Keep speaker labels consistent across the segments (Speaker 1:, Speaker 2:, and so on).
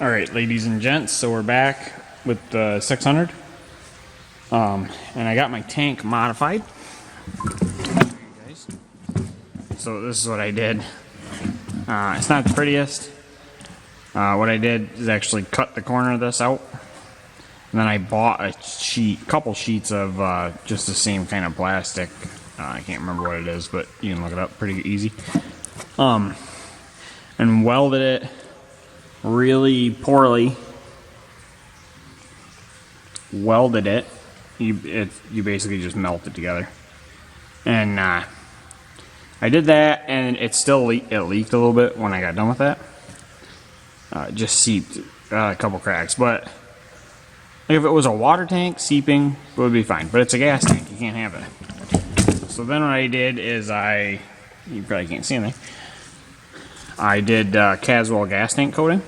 Speaker 1: All right, ladies and gents, so we're back with the 600. And I got my tank modified. So this is what I did. It's not the prettiest. What I did is actually cut the corner of this out. And then I bought a couple sheets of just the same kind of plastic. I can't remember what it is, but you can look it up pretty easy. And welded it really poorly. Welded it. You basically just melt it together. And I did that, and it leaked a little bit when I got done with that. Just seeped a couple cracks, but if it was a water tank, seeping would be fine. But it's a gas tank, you can't have it. So then what I did is you probably can't see anything. I did Caswell gas tank coating.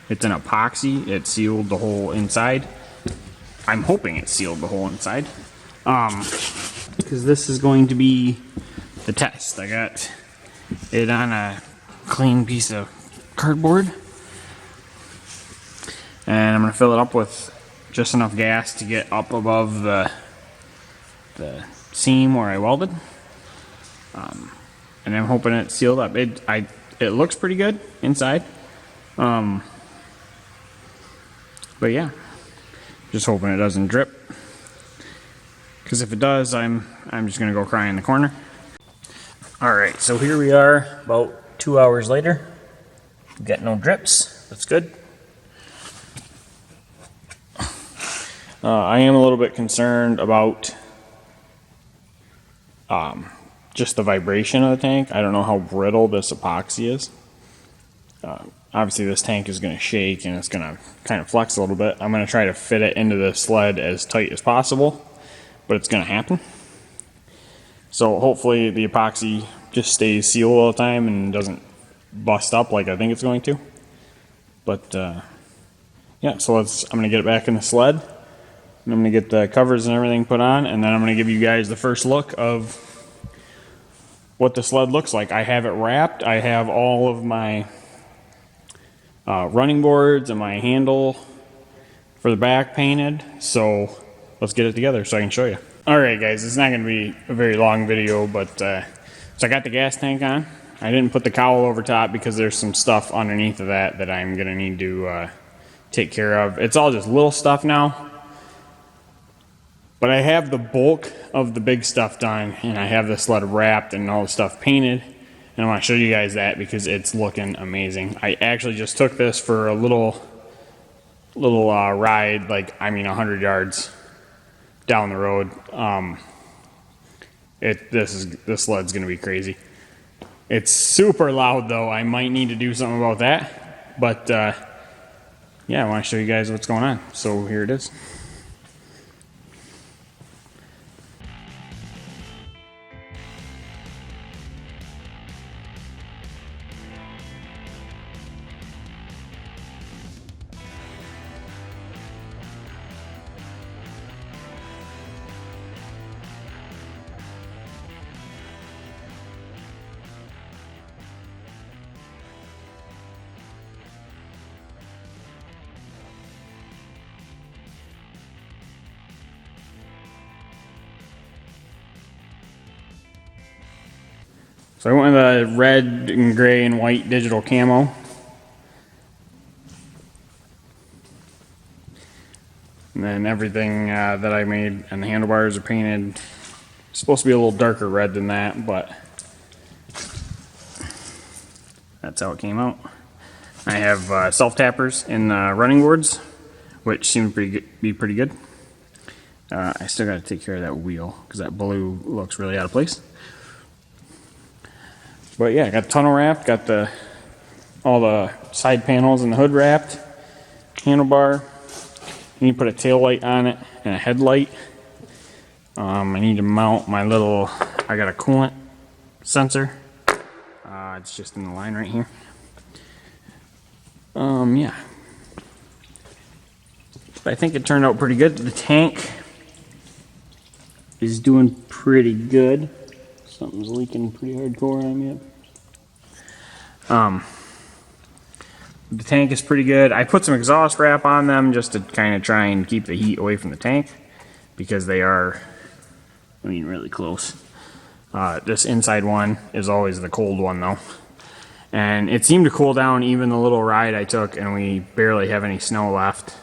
Speaker 1: It's an epoxy. It sealed the whole inside. I'm hoping it sealed the whole inside. Because this is going to be the test. I got it on a clean piece of cardboard. And I'm going to fill it up with just enough gas to get up above the seam where I welded. And I'm hoping it's sealed up. It looks pretty good inside. But yeah, just hoping it doesn't drip. Because if it does, I'm just gonna go cry in the corner. All right, so here we are, about 2 hours later. We've got no drips. That's good. I am a little bit concerned about just the vibration of the tank. I don't know how brittle this epoxy is. Obviously this tank is going to shake and it's going to kind of flex a little bit. I'm going to try to fit it into the sled as tight as possible, but it's going to happen. So hopefully the epoxy just stays sealed all the time and doesn't bust up like I think it's going to. But yeah, so I'm going to get it back in the sled. And I'm going to get the covers and everything put on, and then I'm going to give you guys the first look of what the sled looks like. I have it wrapped. I have all of my running boards and my handle for the back painted. So let's get it together so I can show you. Alright guys, it's not going to be a very long video, but so I got the gas tank on. I didn't put the cowl over top because there's some stuff underneath of that I'm going to need to take care of. It's all just little stuff now. But I have the bulk of the big stuff done, and I have the sled wrapped and all the stuff painted. And I want to show you guys that because it's looking amazing. I actually just took this for a little ride, 100 yards down the road. This sled's gonna be crazy. It's super loud though. I might need to do something about that. But yeah, I want to show you guys what's going on. So here it is. So I went with a red and gray and white digital camo. And then everything that I made and the handlebars are painted. It's supposed to be a little darker red than that, but that's how it came out. I have self-tappers in the running boards, which seem to be pretty good. I still got to take care of that wheel because that blue looks really out of place. But yeah, I got the tunnel wrapped, got all the side panels and the hood wrapped, handlebar. I need to put a tail light on it and a headlight. I need to mount I got a coolant sensor. It's just in the line right here. Yeah. But I think it turned out pretty good. The tank is doing pretty good. Something's leaking pretty hardcore on me. The tank is pretty good. I put some exhaust wrap on them just to kind of try and keep the heat away from the tank, because they are, I mean, really close. This inside one is always the cold one though. And it seemed to cool down even the little ride I took, and we barely have any snow left.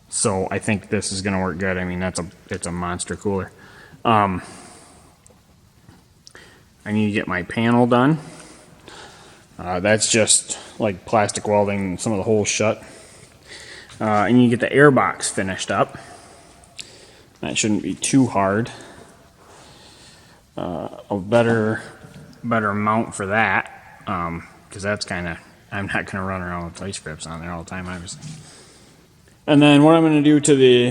Speaker 1: So I think this is going to work good. I mean, it's a monster cooler. I need to get my panel done. That's just like plastic welding some of the holes shut. I need to get the air box finished up. That shouldn't be too hard. A better mount for that. Because that's kind of, I'm not going to run around with vice grips on there all the time, obviously. And then what I'm going to do to the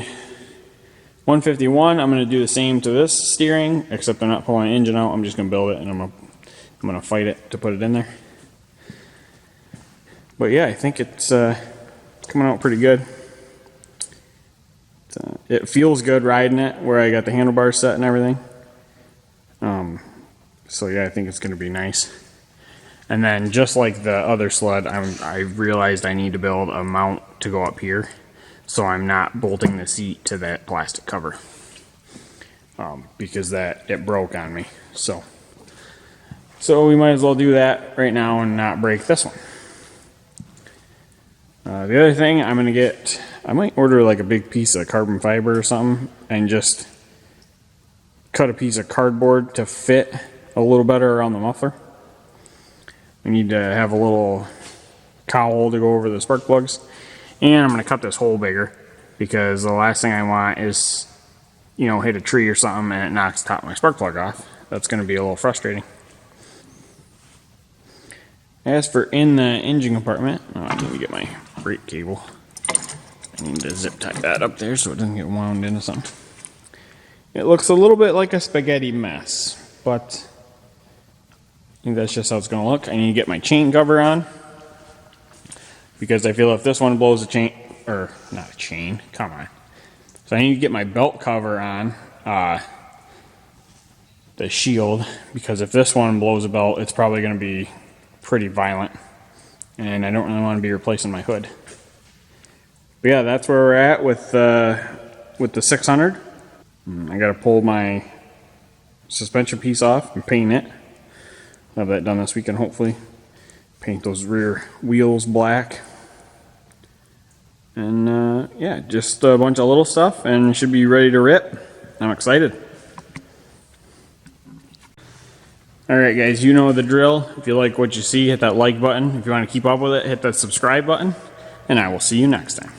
Speaker 1: 151, I'm going to do the same to this steering, except I'm not pulling the engine out. I'm just going to build it, and I'm going to fight it to put it in there. But yeah, I think it's coming out pretty good. It feels good riding it, where I got the handlebars set and everything. So yeah, I think it's going to be nice. And then just like the other sled, I realized I need to build a mount to go up here, so I'm not bolting the seat to that plastic cover, because it broke on me. So we might as well do that right now and not break this one. The other thing I'm gonna get, I might order like a big piece of carbon fiber or something, and just cut a piece of cardboard to fit a little better around the muffler. We need to have a little cowl to go over the spark plugs. And I'm going to cut this hole bigger, because the last thing I want is, hit a tree or something and it knocks the top of my spark plug off. That's going to be a little frustrating. As for in the engine compartment, I need to get my brake cable. I need to zip tie that up there so it doesn't get wound into something. It looks a little bit like a spaghetti mess, but I think that's just how it's going to look. I need to get my chain cover on, because I feel if this one blows a chain, or not a chain, come on. So I need to get my belt cover on, the shield, because if this one blows a belt, it's probably going to be pretty violent, and I don't really want to be replacing my hood. But yeah, that's where we're at with the 600. I got to pull my suspension piece off and paint it. Have that done this weekend, hopefully. Paint those rear wheels black. And yeah, just a bunch of little stuff, and it should be ready to rip. I'm excited. Alright guys, you know the drill. If you like what you see, hit that like button. If you want to keep up with it, hit that subscribe button. And I will see you next time.